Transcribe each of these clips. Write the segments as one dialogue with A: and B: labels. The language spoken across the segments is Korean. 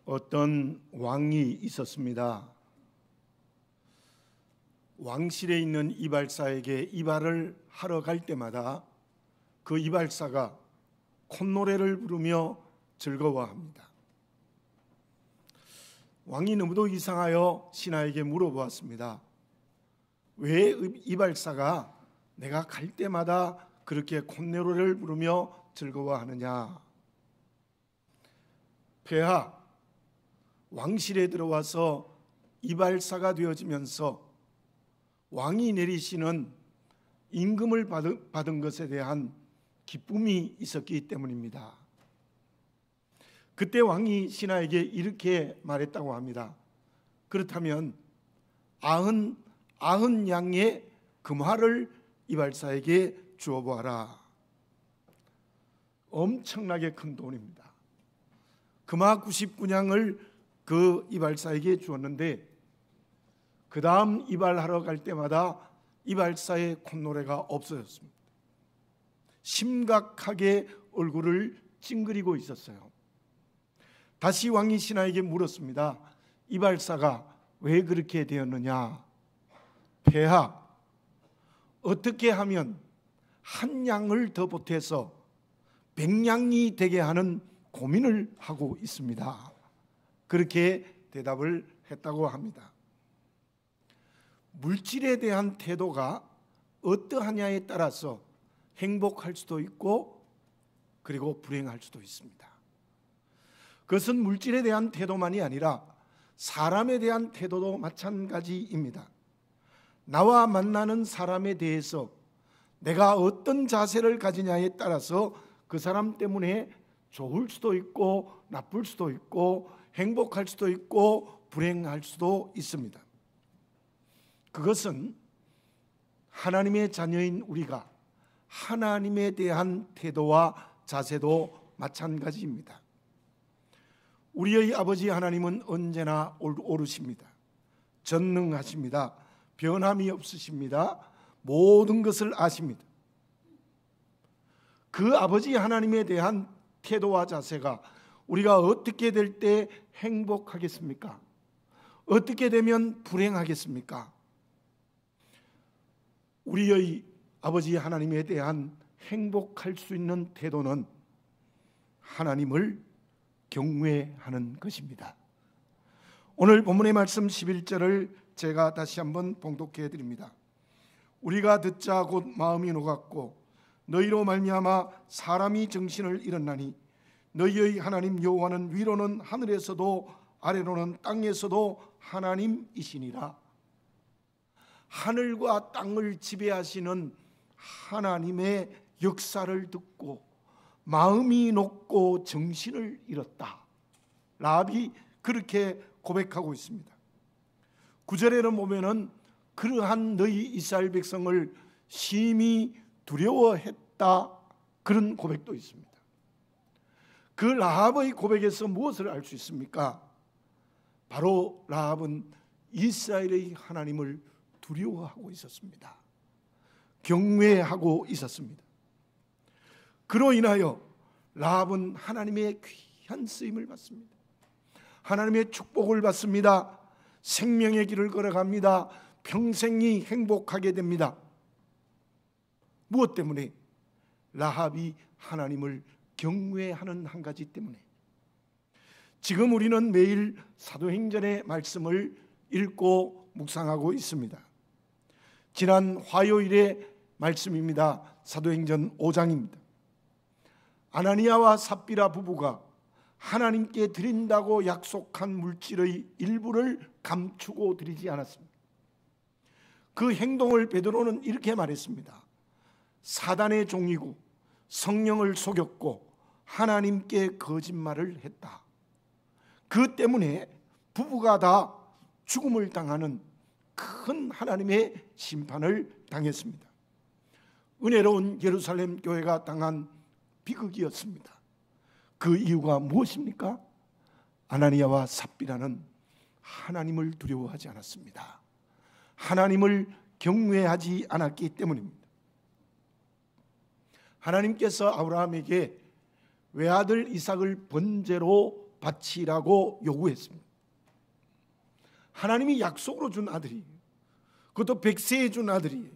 A: 어떤 왕이 있었습니다. 왕실에 있는 이발사에게 이발을 하러 갈 때마다 그 이발사가 콧노래를 부르며 즐거워합니다. 왕이 너무도 이상하여 신하에게 물어보았습니다. 왜 이발사가 내가 갈 때마다 그렇게 콧노래를 부르며 즐거워하느냐? 폐하, 왕실에 들어와서 이발사가 되어지면서 왕이 내리시는 임금을 받은 것에 대한 기쁨이 있었기 때문입니다. 그때 왕이 신하에게 이렇게 말했다고 합니다. 그렇다면 90 양의 금화를 이발사에게 주어 보아라. 엄청나게 큰 돈입니다. 금화 99냥을 그 이발사에게 주었는데 그 다음 이발하러 갈 때마다 이발사의 콧노래가 없어졌습니다. 심각하게 얼굴을 찡그리고 있었어요. 다시 왕이 신하에게 물었습니다. 이발사가 왜 그렇게 되었느냐? 폐하, 어떻게 하면 한 양을 더 보태서 100양이 되게 하는 고민을 하고 있습니다. 그렇게 대답을 했다고 합니다. 물질에 대한 태도가 어떠하냐에 따라서 행복할 수도 있고 그리고 불행할 수도 있습니다. 그것은 물질에 대한 태도만이 아니라 사람에 대한 태도도 마찬가지입니다. 나와 만나는 사람에 대해서 내가 어떤 자세를 가지냐에 따라서 그 사람 때문에 좋을 수도 있고 나쁠 수도 있고 행복할 수도 있고 불행할 수도 있습니다. 그것은 하나님의 자녀인 우리가 하나님에 대한 태도와 자세도 마찬가지입니다. 우리의 아버지 하나님은 언제나 옳으십니다. 전능하십니다. 변함이 없으십니다. 모든 것을 아십니다. 그 아버지 하나님에 대한 태도와 자세가 우리가 어떻게 될 때 행복하겠습니까? 어떻게 되면 불행하겠습니까? 우리의 아버지 하나님에 대한 행복할 수 있는 태도는 하나님을 경외하는 것입니다. 오늘 본문의 말씀 11절을 제가 다시 한번 봉독해 드립니다. 우리가 듣자 곧 마음이 녹았고 너희로 말미암아 사람이 정신을 잃었나니 너희의 하나님 여호와는 위로는 하늘에서도 아래로는 땅에서도 하나님이시니라. 하늘과 땅을 지배하시는 하나님의 역사를 듣고 마음이 녹고 정신을 잃었다. 라합이 그렇게 고백하고 있습니다. 9절에는 보면은 그러한 너희 이스라엘 백성을 심히 두려워했다. 그런 고백도 있습니다. 그 라합의 고백에서 무엇을 알 수 있습니까? 바로 라합은 이스라엘의 하나님을 두려워하고 있었습니다. 경외하고 있었습니다. 그로 인하여 라합은 하나님의 귀한 쓰임을 받습니다. 하나님의 축복을 받습니다. 생명의 길을 걸어갑니다. 평생이 행복하게 됩니다. 무엇 때문에? 라합이 하나님을 경외하는 한 가지 때문에. 지금 우리는 매일 사도행전의 말씀을 읽고 묵상하고 있습니다. 지난 화요일의 말씀입니다. 사도행전 5장입니다. 아나니아와 삽비라 부부가 하나님께 드린다고 약속한 물질의 일부를 감추고 드리지 않았습니다. 그 행동을 베드로는 이렇게 말했습니다. 사단의 종이고 성령을 속였고 하나님께 거짓말을 했다. 그 때문에 부부가 다 죽음을 당하는 큰 하나님의 심판을 당했습니다. 은혜로운 예루살렘 교회가 당한 비극이었습니다. 그 이유가 무엇입니까? 아나니아와 삽비라는 하나님을 두려워하지 않았습니다. 하나님을 경외하지 않았기 때문입니다. 하나님께서 아브라함에게 외아들 이삭을 번제로 바치라고 요구했습니다. 하나님이 약속으로 준 아들이, 그것도 100세에 준 아들이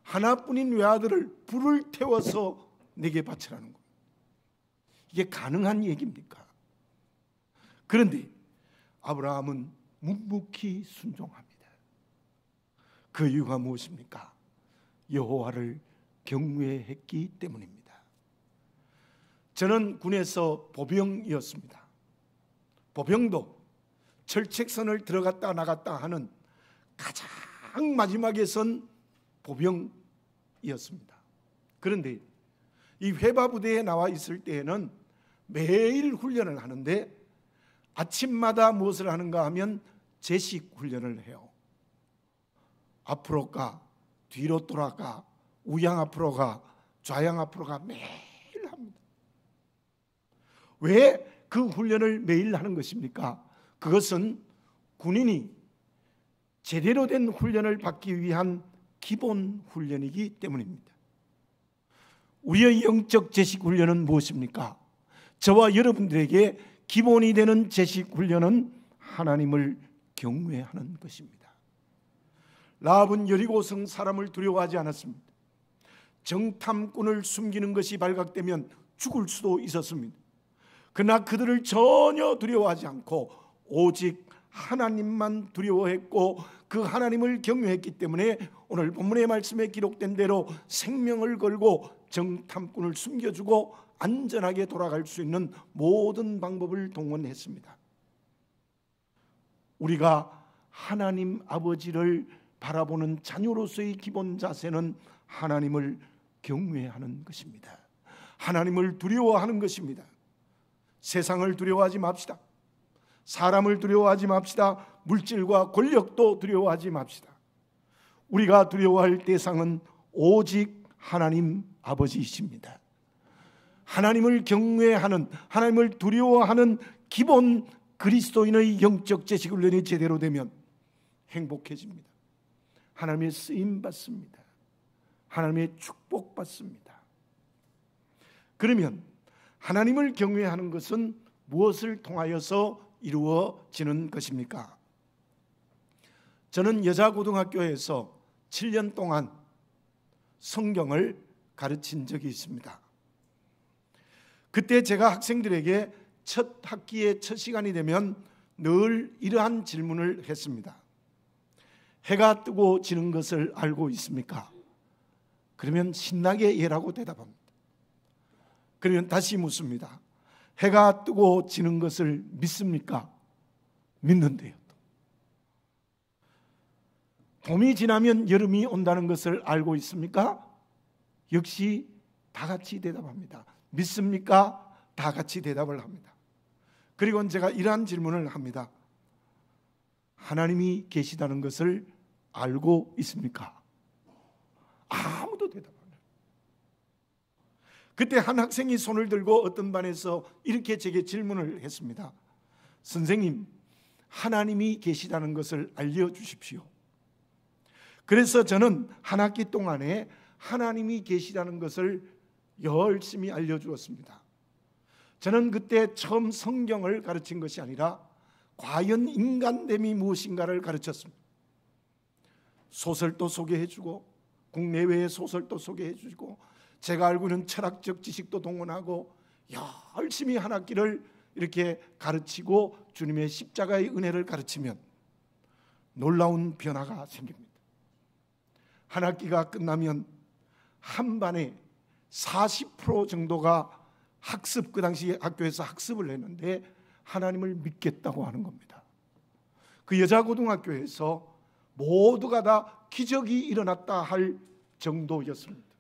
A: 하나뿐인 외아들을 불을 태워서 내게 바치라는 겁니다. 이게 가능한 얘기입니까? 그런데 아브라함은 묵묵히 순종합니다. 그 이유가 무엇입니까? 여호와를 경외했기 때문입니다. 저는 군에서 보병이었습니다. 보병도 철책선을 들어갔다 나갔다 하는 가장 마지막에 선 보병이었습니다. 그런데 이 회바부대에 나와 있을 때에는 매일 훈련을 하는데 아침마다 무엇을 하는가 하면 제식 훈련을 해요. 앞으로 가, 뒤로 돌아가, 우양 앞으로 가, 좌양 앞으로 가, 매일 합니다. 왜 그 훈련을 매일 하는 것입니까? 그것은 군인이 제대로 된 훈련을 받기 위한 기본 훈련이기 때문입니다. 우리의 영적 제식 훈련은 무엇입니까? 저와 여러분들에게 기본이 되는 제식 훈련은 하나님을 경외하는 것입니다. 라합은 여리고성 사람을 두려워하지 않았습니다. 정탐꾼을 숨기는 것이 발각되면 죽을 수도 있었습니다. 그러나 그들을 전혀 두려워하지 않고 오직 하나님만 두려워했고 그 하나님을 경외했기 때문에 오늘 본문의 말씀에 기록된 대로 생명을 걸고 정탐꾼을 숨겨주고 안전하게 돌아갈 수 있는 모든 방법을 동원했습니다. 우리가 하나님 아버지를 바라보는 자녀로서의 기본 자세는 하나님을 경외하는 것입니다. 하나님을 두려워하는 것입니다. 세상을 두려워하지 맙시다. 사람을 두려워하지 맙시다. 물질과 권력도 두려워하지 맙시다. 우리가 두려워할 대상은 오직 하나님 아버지이십니다. 하나님을 경외하는, 하나님을 두려워하는 기본 그리스도인의 영적 제식 훈련이 제대로 되면 행복해집니다. 하나님의 쓰임 받습니다. 하나님의 축복 받습니다. 그러면 하나님을 경외하는 것은 무엇을 통하여서 이루어지는 것입니까? 저는 여자고등학교에서 7년 동안 성경을 가르친 적이 있습니다. 그때 제가 학생들에게 첫 학기의 첫 시간이 되면 늘 이러한 질문을 했습니다. 해가 뜨고 지는 것을 알고 있습니까? 그러면 신나게 예라고 대답합니다. 그러면 다시 묻습니다. 해가 뜨고 지는 것을 믿습니까? 믿는데요. 봄이 지나면 여름이 온다는 것을 알고 있습니까? 역시 다 같이 대답합니다. 믿습니까? 다 같이 대답을 합니다. 그리고 제가 이러한 질문을 합니다. 하나님이 계시다는 것을 알고 있습니까? 아무도 대답 안 해요. 그때 한 학생이 손을 들고 어떤 반에서 이렇게 제게 질문을 했습니다. 선생님, 하나님이 계시다는 것을 알려주십시오. 그래서 저는 한 학기 동안에 하나님이 계시다는 것을 열심히 알려주었습니다. 저는 그때 처음 성경을 가르친 것이 아니라 과연 인간됨이 무엇인가를 가르쳤습니다. 소설도 소개해주고 국내외의 소설도 소개해주고 제가 알고 있는 철학적 지식도 동원하고 열심히 한 학기를 이렇게 가르치고 주님의 십자가의 은혜를 가르치면 놀라운 변화가 생깁니다. 한 학기가 끝나면 한 반에 40% 정도가 그 당시 학교에서 학습을 했는데 하나님을 믿겠다고 하는 겁니다. 그 여자고등학교에서 모두가 다 기적이 일어났다 할 정도였습니다.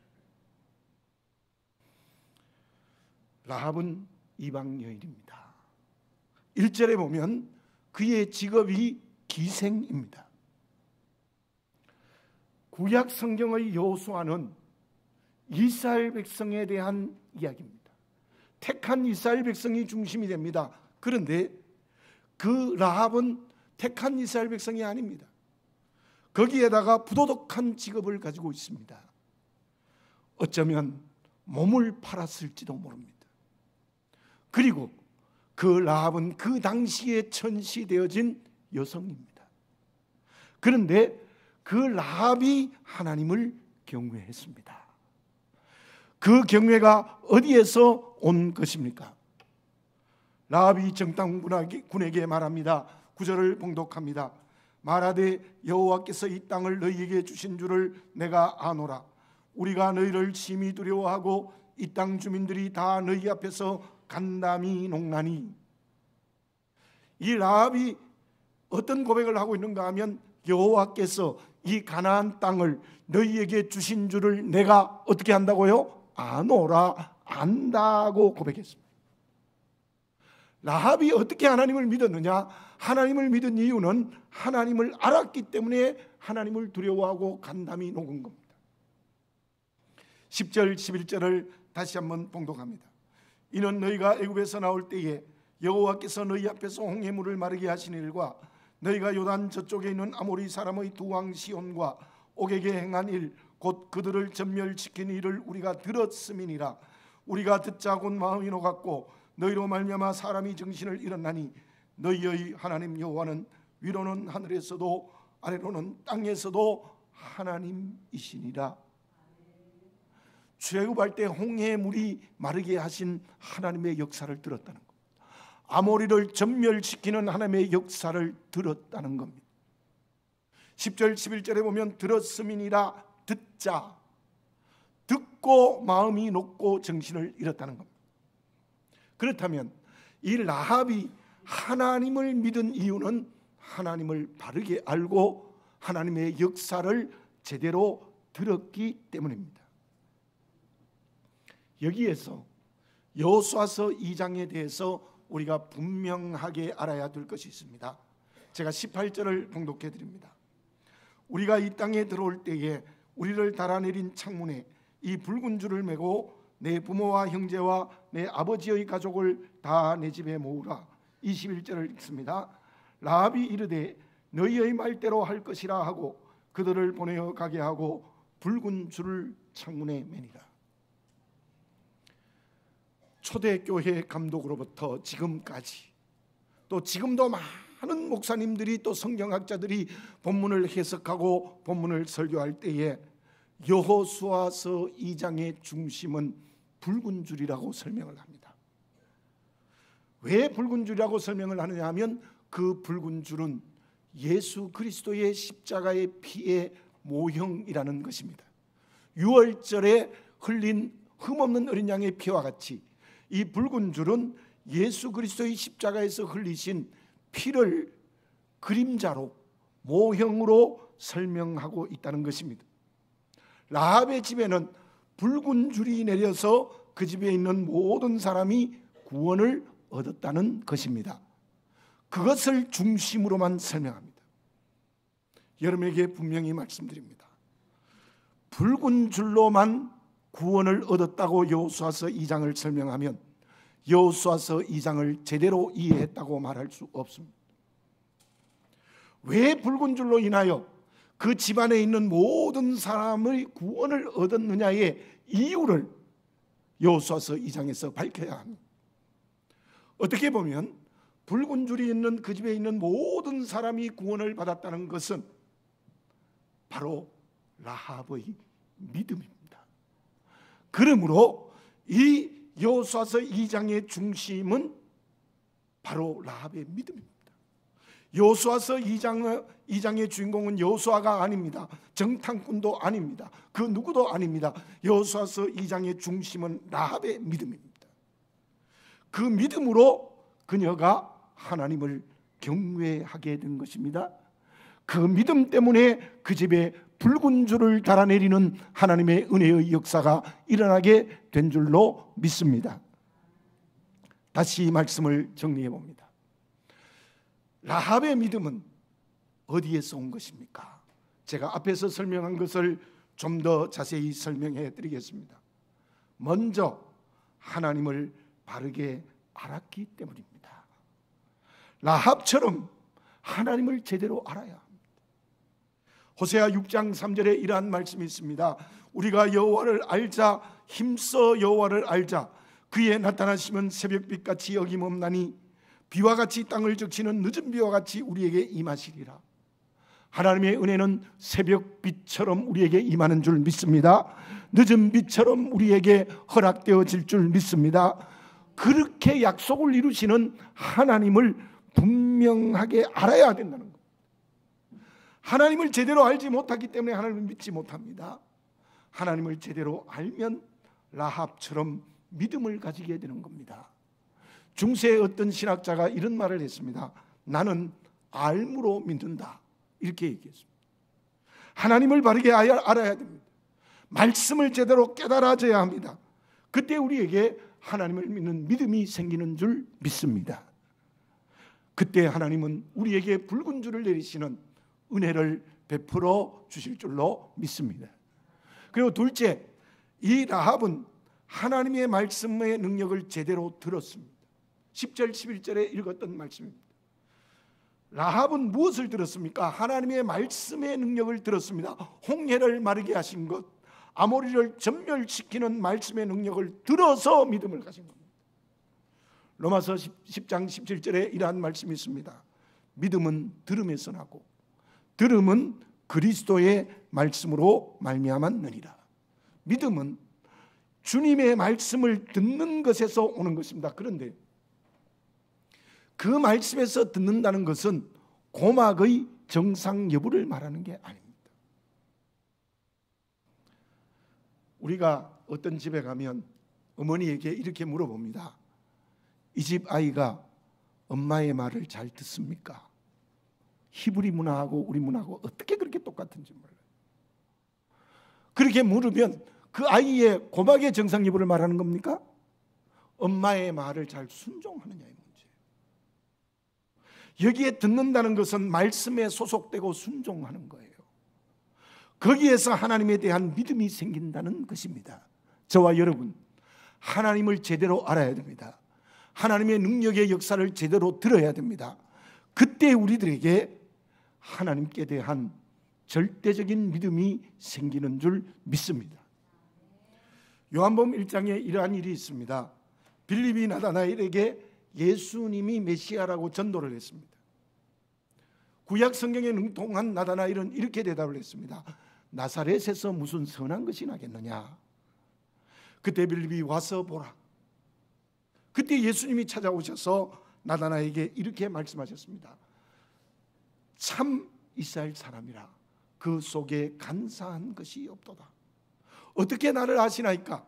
A: 라합은 이방 여인입니다. 1절에 보면 그의 직업이 기생입니다. 구약 성경의 여호수아는 이스라엘 백성에 대한 이야기입니다. 택한 이스라엘 백성이 중심이 됩니다. 그런데 그 라합은 택한 이스라엘 백성이 아닙니다. 거기에다가 부도덕한 직업을 가지고 있습니다. 어쩌면 몸을 팔았을지도 모릅니다. 그리고 그 라합은 그 당시에 천시되어진 여성입니다. 그런데 그 라합이 하나님을 경외했습니다. 그 경외가 어디에서 온 것입니까? 라합이 정탐꾼에게 말합니다. 9절을 봉독합니다. 말하되 여호와께서 이 땅을 너희에게 주신 줄을 내가 아노라. 우리가 너희를 심히 두려워하고 이 땅 주민들이 다 너희 앞에서 간담이 녹나니. 이 라합이 어떤 고백을 하고 있는가 하면 여호와께서 이 가나안 땅을 너희에게 주신 줄을 내가 어떻게 한다고요? 아노라, 안다고 고백했습니다. 라합이 어떻게 하나님을 믿었느냐? 하나님을 믿은 이유는 하나님을 알았기 때문에 하나님을 두려워하고 간담이 녹은 겁니다. 10절 11절을 다시 한번 봉독합니다. 이는 너희가 애굽에서 나올 때에 여호와께서 너희 앞에서 홍해물을 마르게 하신 일과 너희가 요단 저쪽에 있는 아모리 사람의 두 왕 시온과 옥에게 행한 일 곧 그들을 전멸시킨 일을 우리가 들었음이니라. 우리가 듣자 곧 마음이 녹았고 너희로 말미암아 사람이 정신을 잃었나니 너희의 하나님 여호와는 위로는 하늘에서도 아래로는 땅에서도 하나님이시니라. 출애굽할 때 홍해물이 마르게 하신 하나님의 역사를 들었다는 것, 아모리를 전멸시키는 하나님의 역사를 들었다는 겁니다. 10절 11절에 보면 들었음이니라, 듣자, 듣고 마음이 녹고 정신을 잃었다는 겁니다. 그렇다면 이 라합이 하나님을 믿은 이유는 하나님을 바르게 알고 하나님의 역사를 제대로 들었기 때문입니다. 여기에서 여호수아서 2장에 대해서 우리가 분명하게 알아야 될 것이 있습니다. 제가 18절을 봉독해 드립니다. 우리가 이 땅에 들어올 때에 우리를 달아내린 창문에 이 붉은 줄을 메고 내 부모와 형제와 내 아버지의 가족을 다 내 집에 모으라. 21절을 읽습니다. 라합이 이르되 너희의 말대로 할 것이라 하고 그들을 보내어 가게 하고 붉은 줄을 창문에 매니라. 초대교회 감독으로부터 지금까지, 또 지금도 많은 목사님들이 또 성경학자들이 본문을 해석하고 본문을 설교할 때에 여호수아서 2장의 중심은 붉은 줄이라고 설명을 합니다. 왜 붉은 줄이라고 설명을 하느냐 하면 그 붉은 줄은 예수 그리스도의 십자가의 피의 모형이라는 것입니다. 유월절에 흘린 흠없는 어린 양의 피와 같이 이 붉은 줄은 예수 그리스도의 십자가에서 흘리신 피를 그림자로, 모형으로 설명하고 있다는 것입니다. 라합의 집에는 붉은 줄이 내려서 그 집에 있는 모든 사람이 구원을 얻었다는 것입니다. 그것을 중심으로만 설명합니다. 여러분에게 분명히 말씀드립니다. 붉은 줄로만 구원을 얻었다고 여호수아서 2장을 설명하면 여호수아서 2장을 제대로 이해했다고 말할 수 없습니다. 왜 붉은 줄로 인하여 그 집안에 있는 모든 사람의 구원을 얻었느냐의 이유를 여호수아서 2장에서 밝혀야 합니다. 어떻게 보면 붉은 줄이 있는 그 집에 있는 모든 사람이 구원을 받았다는 것은 바로 라합의 믿음입니다. 그러므로 이 여호수아서 2장의 중심은 바로 라합의 믿음입니다. 여호수아서 2장의 주인공은 여호수아가 아닙니다. 정탐꾼도 아닙니다. 그 누구도 아닙니다. 여호수아서 2장의 중심은 라합의 믿음입니다. 그 믿음으로 그녀가 하나님을 경외하게 된 것입니다. 그 믿음 때문에 그 집에 붉은 줄을 달아내리는 하나님의 은혜의 역사가 일어나게 된 줄로 믿습니다. 다시 이 말씀을 정리해 봅니다. 라합의 믿음은 어디에서 온 것입니까? 제가 앞에서 설명한 것을 좀 더 자세히 설명해 드리겠습니다. 먼저 하나님을 바르게 알았기 때문입니다. 라합처럼 하나님을 제대로 알아야 합니다. 호세아 6장 3절에 이러한 말씀이 있습니다. 우리가 여호와를 알자, 힘써 여호와를 알자. 그의 나타나심은 새벽빛같이 어김없나니 비와 같이 땅을 적시는 늦은 비와 같이 우리에게 임하시리라. 하나님의 은혜는 새벽빛처럼 우리에게 임하는 줄 믿습니다. 늦은 빛처럼 우리에게 허락되어질 줄 믿습니다. 그렇게 약속을 이루시는 하나님을 분명하게 알아야 된다는 것. 하나님을 제대로 알지 못하기 때문에 하나님을 믿지 못합니다. 하나님을 제대로 알면 라합처럼 믿음을 가지게 되는 겁니다. 중세의 어떤 신학자가 이런 말을 했습니다. 나는 알므로 믿는다. 이렇게 얘기했습니다. 하나님을 바르게 알아야 됩니다. 말씀을 제대로 깨달아져야 합니다. 그때 우리에게 하나님을 믿는 믿음이 생기는 줄 믿습니다. 그때 하나님은 우리에게 붉은 줄을 내리시는 은혜를 베풀어 주실 줄로 믿습니다. 그리고 둘째, 이 라합은 하나님의 말씀의 능력을 제대로 들었습니다. 10절 11절에 읽었던 말씀입니다. 라합은 무엇을 들었습니까? 하나님의 말씀의 능력을 들었습니다. 홍해를 마르게 하신 것, 아모리를 전멸시키는 말씀의 능력을 들어서 믿음을 가진 겁니다. 로마서 10장 17절에 이러한 말씀이 있습니다. 믿음은 들음에서 나고 들음은 그리스도의 말씀으로 말미암았느니라. 믿음은 주님의 말씀을 듣는 것에서 오는 것입니다. 그런데 그 말씀에서 듣는다는 것은 고막의 정상 여부를 말하는 게 아닙니다. 우리가 어떤 집에 가면 어머니에게 이렇게 물어봅니다. 이 집 아이가 엄마의 말을 잘 듣습니까? 히브리 문화하고 우리 문화하고 어떻게 그렇게 똑같은지 몰라요. 그렇게 물으면 그 아이의 고막의 정상 여부를 말하는 겁니까? 엄마의 말을 잘 순종하느냐의 문제예요. 여기에 듣는다는 것은 말씀에 소속되고 순종하는 거예요. 거기에서 하나님에 대한 믿음이 생긴다는 것입니다. 저와 여러분, 하나님을 제대로 알아야 됩니다. 하나님의 능력의 역사를 제대로 들어야 됩니다. 그때 우리들에게 하나님께 대한 절대적인 믿음이 생기는 줄 믿습니다. 요한복음 1장에 이러한 일이 있습니다. 빌립이 나다나엘에게 예수님이 메시아라고 전도를 했습니다. 구약 성경에 능통한 나다나엘은 이렇게 대답을 했습니다. 나사렛에서 무슨 선한 것이 나겠느냐. 그때 빌립이 와서 보라. 그때 예수님이 찾아오셔서 나다나엘에게 이렇게 말씀하셨습니다. 참 이스라엘 사람이라 그 속에 간사한 것이 없도다. 어떻게 나를 아시나이까?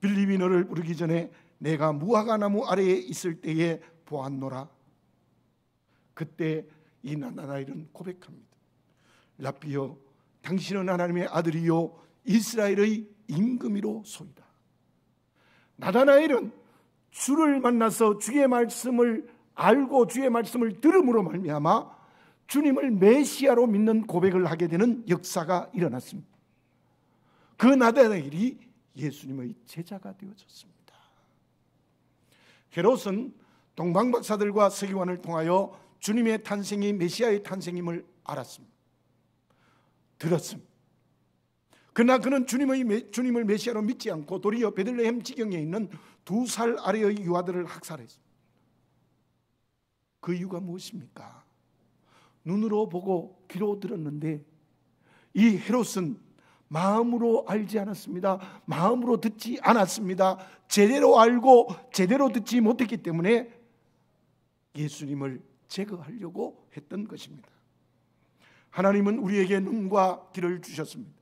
A: 빌립이 너를 부르기 전에 내가 무화과 나무 아래에 있을 때에 보았노라. 그때 이 나다나엘은 고백합니다. 랍비여, 당신은 하나님의 아들이요 이스라엘의 임금이로소이다. 나다나엘은 주를 만나서 주의 말씀을 알고 주의 말씀을 들음으로 말미암아 주님을 메시아로 믿는 고백을 하게 되는 역사가 일어났습니다. 그 나다나엘이 예수님의 제자가 되어졌습니다. 헤롯은 동방박사들과 서기관을 통하여 주님의 탄생이 메시아의 탄생임을 알았습니다. 들었습니다. 그러나 그는 주님을 메시아로 믿지 않고 도리어 베들레헴 지경에 있는 2살 아래의 유아들을 학살했습니다. 그 이유가 무엇입니까? 눈으로 보고 귀로 들었는데 이 헤롯은 마음으로 알지 않았습니다. 마음으로 듣지 않았습니다. 제대로 알고 제대로 듣지 못했기 때문에 예수님을 제거하려고 했던 것입니다. 하나님은 우리에게 눈과 귀를 주셨습니다.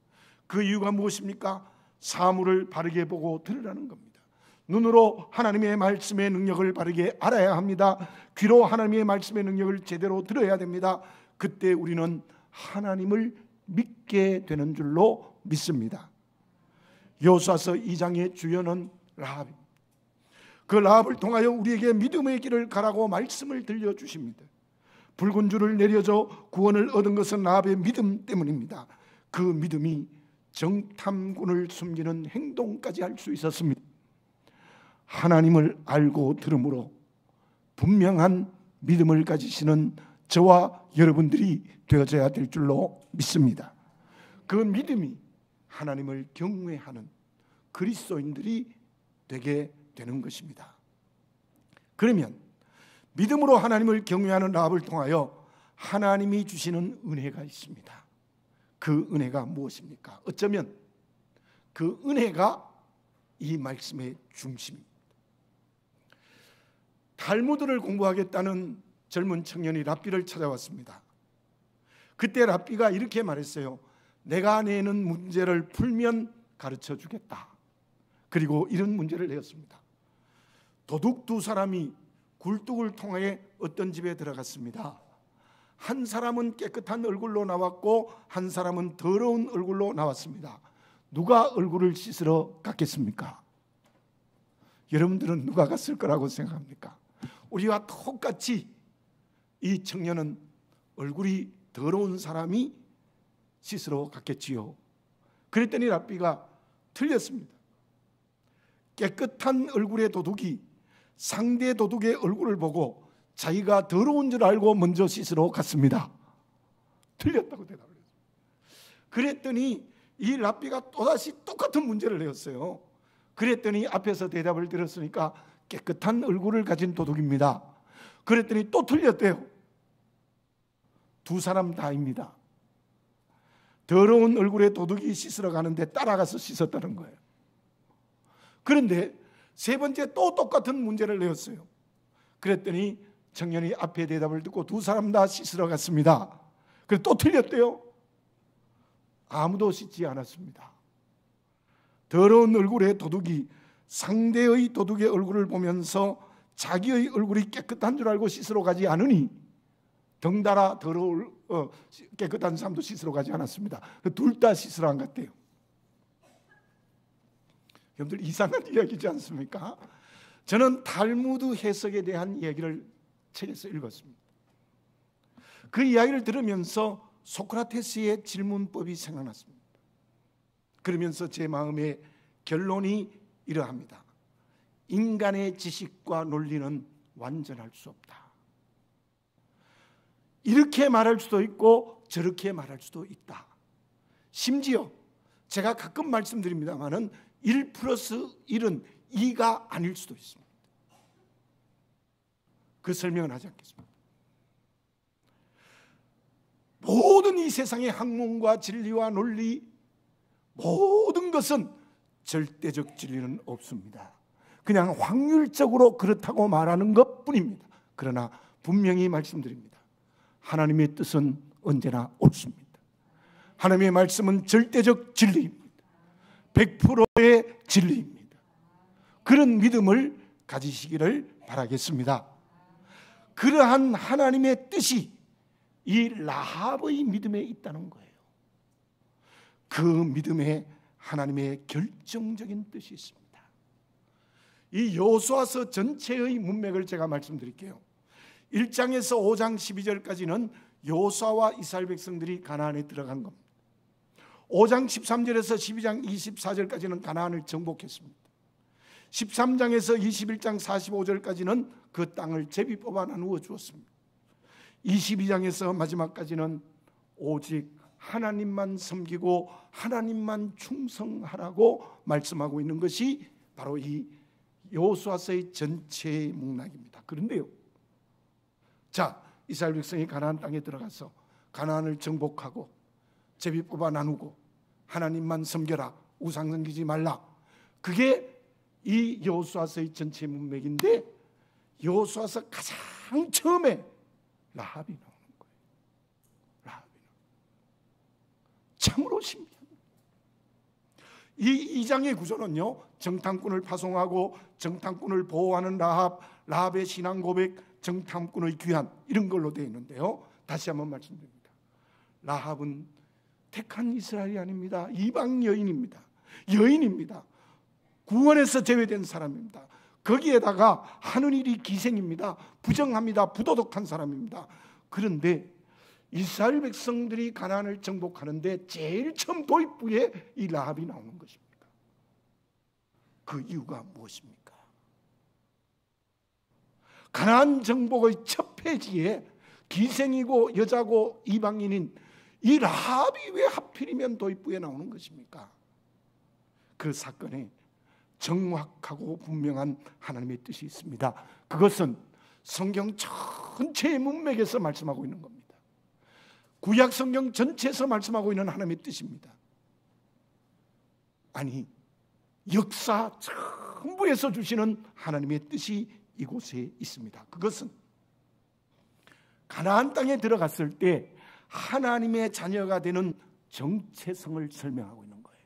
A: 그 이유가 무엇입니까? 사물을 바르게 보고 들으라는 겁니다. 눈으로 하나님의 말씀의 능력을 바르게 알아야 합니다. 귀로 하나님의 말씀의 능력을 제대로 들어야 됩니다. 그때 우리는 하나님을 믿게 되는 줄로 믿습니다. 여호수아서 2장의 주연은 라합입니다. 그 라합을 통하여 우리에게 믿음의 길을 가라고 말씀을 들려주십니다. 붉은 줄을 내려줘 구원을 얻은 것은 라합의 믿음 때문입니다. 그 믿음이 정탐꾼을 숨기는 행동까지 할 수 있었습니다. 하나님을 알고 들음으로 분명한 믿음을 가지시는 저와 여러분들이 되어져야 될 줄로 믿습니다. 그 믿음이 하나님을 경외하는 그리스도인들이 되게 되는 것입니다. 그러면 믿음으로 하나님을 경외하는 라합을 통하여 하나님이 주시는 은혜가 있습니다. 그 은혜가 무엇입니까? 어쩌면 그 은혜가 이 말씀의 중심입니다. 탈무드를 공부하겠다는 젊은 청년이 랍비를 찾아왔습니다. 그때 랍비가 이렇게 말했어요. 내가 내는 문제를 풀면 가르쳐 주겠다. 그리고 이런 문제를 내었습니다. 도둑 두 사람이 굴뚝을 통해 어떤 집에 들어갔습니다. 한 사람은 깨끗한 얼굴로 나왔고 한 사람은 더러운 얼굴로 나왔습니다. 누가 얼굴을 씻으러 갔겠습니까? 여러분들은 누가 갔을 거라고 생각합니까? 우리와 똑같이 이 청년은 얼굴이 더러운 사람이 씻으러 갔겠지요. 그랬더니 랍비가 틀렸습니다. 깨끗한 얼굴의 도둑이 상대 도둑의 얼굴을 보고 자기가 더러운 줄 알고 먼저 씻으러 갔습니다. 틀렸다고 대답을 했어요. 그랬더니 이 랍비가 또다시 똑같은 문제를 내었어요. 그랬더니 앞에서 대답을 들었으니까 깨끗한 얼굴을 가진 도둑입니다. 그랬더니 또 틀렸대요. 두 사람 다입니다. 더러운 얼굴의 도둑이 씻으러 가는데 따라가서 씻었다는 거예요. 그런데 세 번째 또 똑같은 문제를 내었어요. 그랬더니 청년이 앞에 대답을 듣고 두 사람 다 씻으러 갔습니다. 그래서 또 틀렸대요. 아무도 씻지 않았습니다. 더러운 얼굴의 도둑이 상대의 도둑의 얼굴을 보면서 자기의 얼굴이 깨끗한 줄 알고 씻으러 가지 않으니 덩달아 깨끗한 사람도 씻으러 가지 않았습니다. 둘 다 씻으러 안 갔대요. 여러분들 이상한 이야기지 않습니까? 저는 탈무드 해석에 대한 얘기를 책에서 읽었습니다. 그 이야기를 들으면서 소크라테스의 질문법이 생각났습니다. 그러면서 제 마음에 결론이 이러합니다. 인간의 지식과 논리는 완전할 수 없다. 이렇게 말할 수도 있고 저렇게 말할 수도 있다. 심지어 제가 가끔 말씀드립니다마는 1 플러스 1은 2가 아닐 수도 있습니다. 그 설명은 하지 않겠습니다. 모든 이 세상의 학문과 진리와 논리 모든 것은 절대적 진리는 없습니다. 그냥 확률적으로 그렇다고 말하는 것뿐입니다. 그러나 분명히 말씀드립니다. 하나님의 뜻은 언제나 옳습니다. 하나님의 말씀은 절대적 진리입니다. 100%의 진리입니다. 그런 믿음을 가지시기를 바라겠습니다. 그러한 하나님의 뜻이 이 라합의 믿음에 있다는 거예요. 그 믿음에 하나님의 결정적인 뜻이 있습니다. 이 여호수아서 전체의 문맥을 제가 말씀드릴게요. 1장에서 5장 12절까지는 여호수아와 이스라엘 백성들이 가나안에 들어간 겁니다. 5장 13절에서 12장 24절까지는 가나안을 정복했습니다. 13장에서 21장 45절까지는 그 땅을 제비 뽑아 나누어 주었습니다. 22장에서 마지막까지는 오직 하나님만 섬기고 하나님만 충성하라고 말씀하고 있는 것이 바로 이 여호수아서의 전체의 맥락입니다. 그런데요, 자, 이스라엘 백성이 가나안 땅에 들어가서 가나안을 정복하고 제비 뽑아 나누고 하나님만 섬겨라, 우상 섬기지 말라. 그게 이 여호수아서의 전체 문맥인데 여호수아서 가장 처음에 라합이 나오는 거예요. 라합이 참으로 신비합니다. 이 2장의 구조는요, 정탐꾼을 파송하고 정탐꾼을 보호하는 라합의 신앙 고백, 정탐꾼의 귀환, 이런 걸로 되어 있는데요, 다시 한번 말씀드립니다. 라합은 택한 이스라엘이 아닙니다. 이방 여인입니다. 여인입니다. 구원에서 제외된 사람입니다. 거기에다가 하는 일이 기생입니다. 부정합니다. 부도덕한 사람입니다. 그런데 이스라엘 백성들이 가나안을 정복하는데 제일 처음 도입부에 이 라합이 나오는 것입니다. 그 이유가 무엇입니까? 가나안 정복의 첫 페이지에 기생이고 여자고 이방인인 이 라합이 왜 하필이면 도입부에 나오는 것입니까? 그 사건에 정확하고 분명한 하나님의 뜻이 있습니다. 그것은 성경 전체의 문맥에서 말씀하고 있는 겁니다. 구약 성경 전체에서 말씀하고 있는 하나님의 뜻입니다. 아니, 역사 전부에서 주시는 하나님의 뜻이 이곳에 있습니다. 그것은 가나안 땅에 들어갔을 때 하나님의 자녀가 되는 정체성을 설명하고 있는 거예요.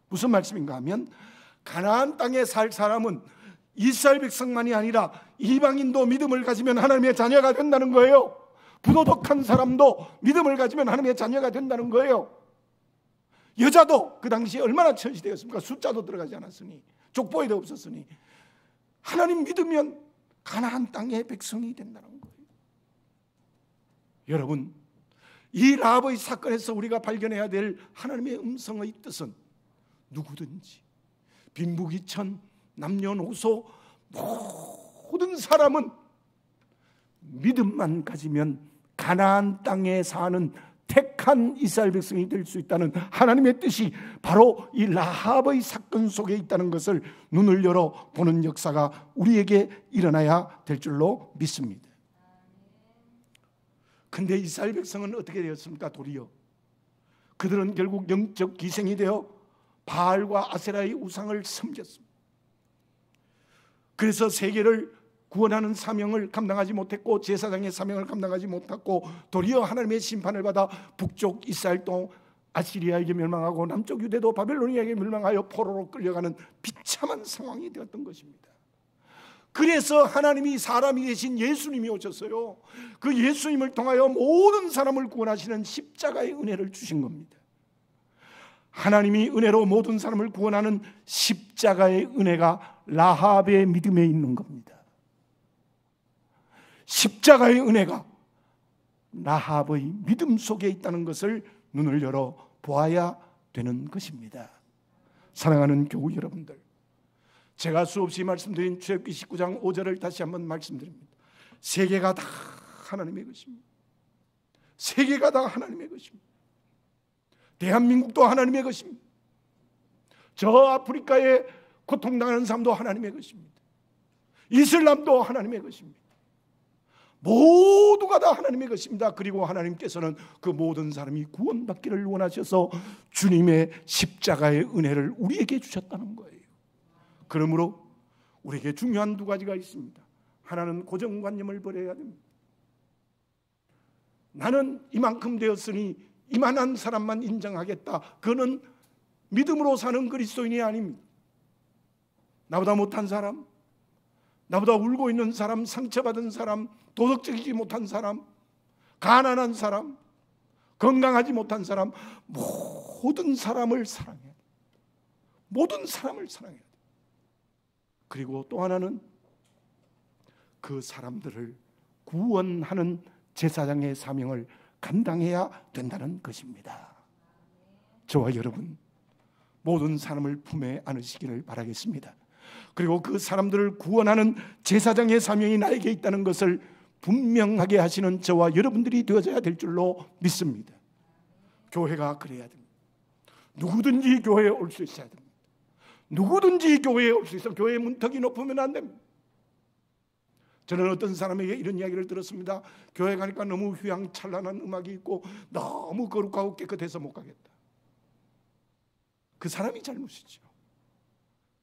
A: 무슨 말씀인가 하면 가나안 땅에 살 사람은 이스라엘 백성만이 아니라 이방인도 믿음을 가지면 하나님의 자녀가 된다는 거예요. 부도덕한 사람도 믿음을 가지면 하나님의 자녀가 된다는 거예요. 여자도 그 당시에 얼마나 처지되었습니까? 숫자도 들어가지 않았으니, 족보에도 없었으니 하나님 믿으면 가나안 땅의 백성이 된다는 거예요. 여러분, 이 라합의 사건에서 우리가 발견해야 될 하나님의 음성의 뜻은 누구든지 빈부귀천, 남녀노소 모든 사람은 믿음만 가지면 가나안 땅에 사는 택한 이스라엘 백성이 될 수 있다는 하나님의 뜻이 바로 이 라합의 사건 속에 있다는 것을 눈을 열어 보는 역사가 우리에게 일어나야 될 줄로 믿습니다. 근데 이스라엘 백성은 어떻게 되었습니까? 도리어 그들은 결국 영적 기생이 되어 바알과 아세라의 우상을 섬겼습니다. 그래서 세계를 구원하는 사명을 감당하지 못했고 제사장의 사명을 감당하지 못했고 도리어 하나님의 심판을 받아 북쪽 이스라엘도 아시리아에게 멸망하고 남쪽 유대도 바벨로니아에게 멸망하여 포로로 끌려가는 비참한 상황이 되었던 것입니다. 그래서 하나님이 사람이 되신 예수님이 오셨어요. 그 예수님을 통하여 모든 사람을 구원하시는 십자가의 은혜를 주신 겁니다. 하나님이 은혜로 모든 사람을 구원하는 십자가의 은혜가 라합의 믿음에 있는 겁니다. 십자가의 은혜가 라합의 믿음 속에 있다는 것을 눈을 열어 보아야 되는 것입니다. 사랑하는 교우 여러분들, 제가 수없이 말씀드린 출애굽기 19장 5절을 다시 한번 말씀드립니다. 세계가 다 하나님의 것입니다. 세계가 다 하나님의 것입니다. 대한민국도 하나님의 것입니다. 저 아프리카에 고통당하는 사람도 하나님의 것입니다. 이슬람도 하나님의 것입니다. 모두가 다 하나님의 것입니다. 그리고 하나님께서는 그 모든 사람이 구원받기를 원하셔서 주님의 십자가의 은혜를 우리에게 주셨다는 거예요. 그러므로 우리에게 중요한 두 가지가 있습니다. 하나는 고정관념을 버려야 됩니다. 나는 이만큼 되었으니 이만한 사람만 인정하겠다. 그는 믿음으로 사는 그리스도인이 아닙니다. 나보다 못한 사람, 나보다 울고 있는 사람, 상처받은 사람, 도덕적이지 못한 사람, 가난한 사람, 건강하지 못한 사람, 모든 사람을 사랑해야 돼. 모든 사람을 사랑해야 돼. 그리고 또 하나는 그 사람들을 구원하는 제사장의 사명을 감당해야 된다는 것입니다. 저와 여러분, 모든 사람을 품에 안으시기를 바라겠습니다. 그리고 그 사람들을 구원하는 제사장의 사명이 나에게 있다는 것을 분명하게 하시는 저와 여러분들이 되어져야 될 줄로 믿습니다. 교회가 그래야 됩니다. 누구든지 교회에 올 수 있어야 됩니다. 누구든지 교회에 올 수 있어. 교회의 문턱이 높으면 안 됩니다. 저는 어떤 사람에게 이런 이야기를 들었습니다. 교회 가니까 너무 휘황찬란한 음악이 있고 너무 거룩하고 깨끗해서 못 가겠다. 그 사람이 잘못이죠.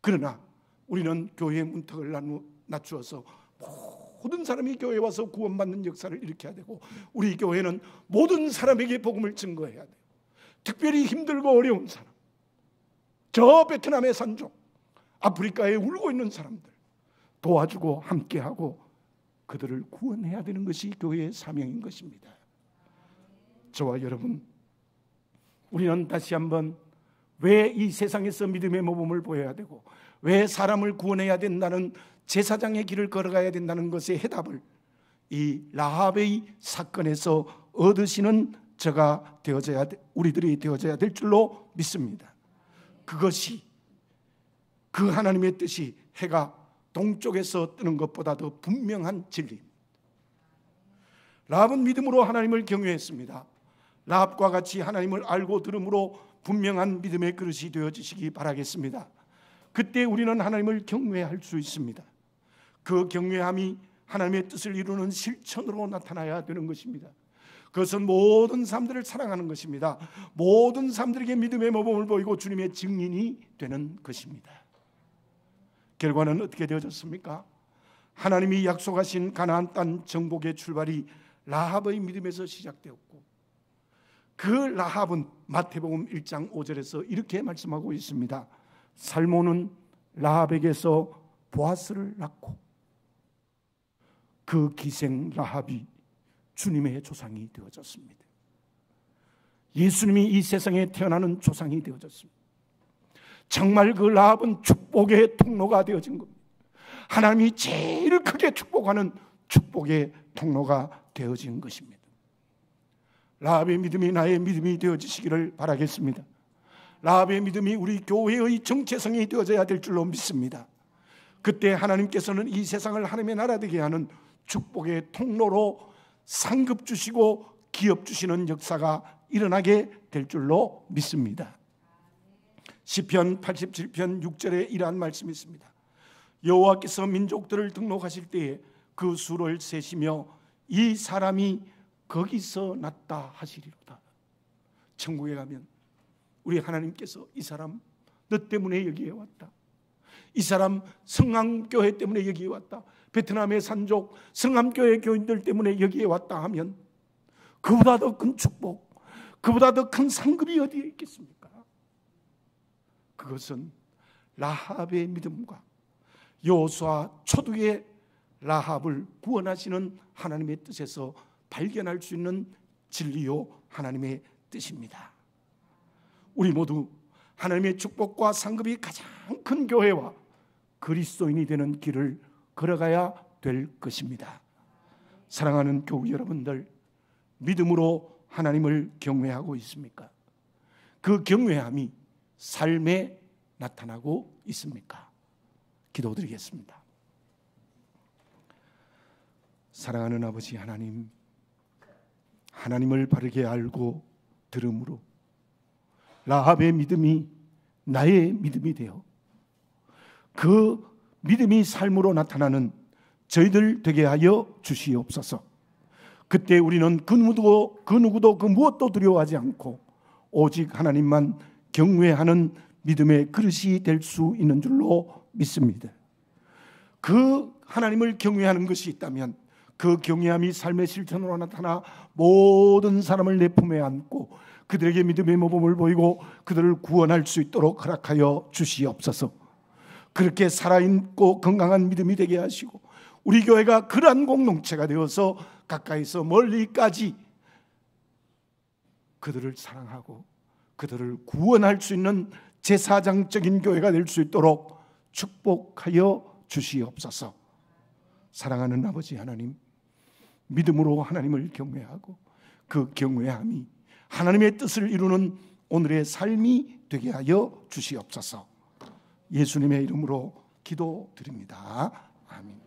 A: 그러나 우리는 교회의 문턱을 낮추어서 모든 사람이 교회에 와서 구원받는 역사를 일으켜야 되고, 우리 교회는 모든 사람에게 복음을 증거해야 돼요. 특별히 힘들고 어려운 사람, 저 베트남의 산족, 아프리카에 울고 있는 사람들 도와주고 함께하고 그들을 구원해야 되는 것이 교회의 사명인 것입니다. 저와 여러분, 우리는 다시 한번 왜 이 세상에서 믿음의 모범을 보여야 되고 왜 사람을 구원해야 된다는 제사장의 길을 걸어가야 된다는 것의 해답을 이 라합의 사건에서 얻으시는 저가 되어져야, 우리들이 되어져야 될 줄로 믿습니다. 그것이, 그 하나님의 뜻이 해가 동쪽에서 뜨는 것보다 더 분명한 진리입니다. 라합은 믿음으로 하나님을 경외했습니다. 라합과 같이 하나님을 알고 들음으로 분명한 믿음의 그릇이 되어지시기 바라겠습니다. 그때 우리는 하나님을 경외할 수 있습니다. 그 경외함이 하나님의 뜻을 이루는 실천으로 나타나야 되는 것입니다. 그것은 모든 사람들을 사랑하는 것입니다. 모든 사람들에게 믿음의 모범을 보이고 주님의 증인이 되는 것입니다. 결과는 어떻게 되어졌습니까? 하나님이 약속하신 가나안 땅 정복의 출발이 라합의 믿음에서 시작되었고, 그 라합은 마태복음 1장 5절에서 이렇게 말씀하고 있습니다. 살몬은 라합에게서 보아스를 낳고 그 기생 라합이 주님의 조상이 되어졌습니다. 예수님이 이 세상에 태어나는 조상이 되어졌습니다. 정말 그 라합은 축복의 통로가 되어진 겁니다. 하나님이 제일 크게 축복하는 축복의 통로가 되어진 것입니다. 라합의 믿음이 나의 믿음이 되어지시기를 바라겠습니다. 라합의 믿음이 우리 교회의 정체성이 되어져야 될 줄로 믿습니다. 그때 하나님께서는 이 세상을 하나님의 나라 되게 하는 축복의 통로로 상급 주시고 기업 주시는 역사가 일어나게 될 줄로 믿습니다. 시편 87편 6절에 이러한 말씀이 있습니다. 여호와께서 민족들을 등록하실 때에 그 수를 세시며 이 사람이 거기서 났다 하시리로다. 천국에 가면 우리 하나님께서 이 사람 너 때문에 여기에 왔다, 이 사람 성암교회 때문에 여기에 왔다, 베트남의 산족 성암교회 교인들 때문에 여기에 왔다 하면 그보다 더 큰 축복, 그보다 더 큰 상급이 어디에 있겠습니까? 그것은 라합의 믿음과 여호수아 초두의 라합을 구원하시는 하나님의 뜻에서 발견할 수 있는 진리요 하나님의 뜻입니다. 우리 모두 하나님의 축복과 상급이 가장 큰 교회와 그리스도인이 되는 길을 걸어가야 될 것입니다. 사랑하는 교우 여러분들, 믿음으로 하나님을 경외하고 있습니까? 그 경외함이 삶에 나타나고 있습니까? 기도드리겠습니다. 사랑하는 아버지 하나님, 하나님을 바르게 알고 들음으로 라합의 믿음이 나의 믿음이 되어 그 믿음이 삶으로 나타나는 저희들 되게 하여 주시옵소서. 그때 우리는 그 누구도 그 무엇도 두려워하지 않고 오직 하나님만 경외하는 믿음의 그릇이 될 수 있는 줄로 믿습니다. 그 하나님을 경외하는 것이 있다면 그 경외함이 삶의 실천으로 나타나 모든 사람을 내 품에 안고 그들에게 믿음의 모범을 보이고 그들을 구원할 수 있도록 허락하여 주시옵소서. 그렇게 살아있고 건강한 믿음이 되게 하시고 우리 교회가 그러한 공동체가 되어서 가까이서 멀리까지 그들을 사랑하고 그들을 구원할 수 있는 제사장적인 교회가 될 수 있도록 축복하여 주시옵소서. 사랑하는 아버지 하나님, 믿음으로 하나님을 경외하고 그 경외함이 하나님의 뜻을 이루는 오늘의 삶이 되게 하여 주시옵소서. 예수님의 이름으로 기도드립니다. 아멘.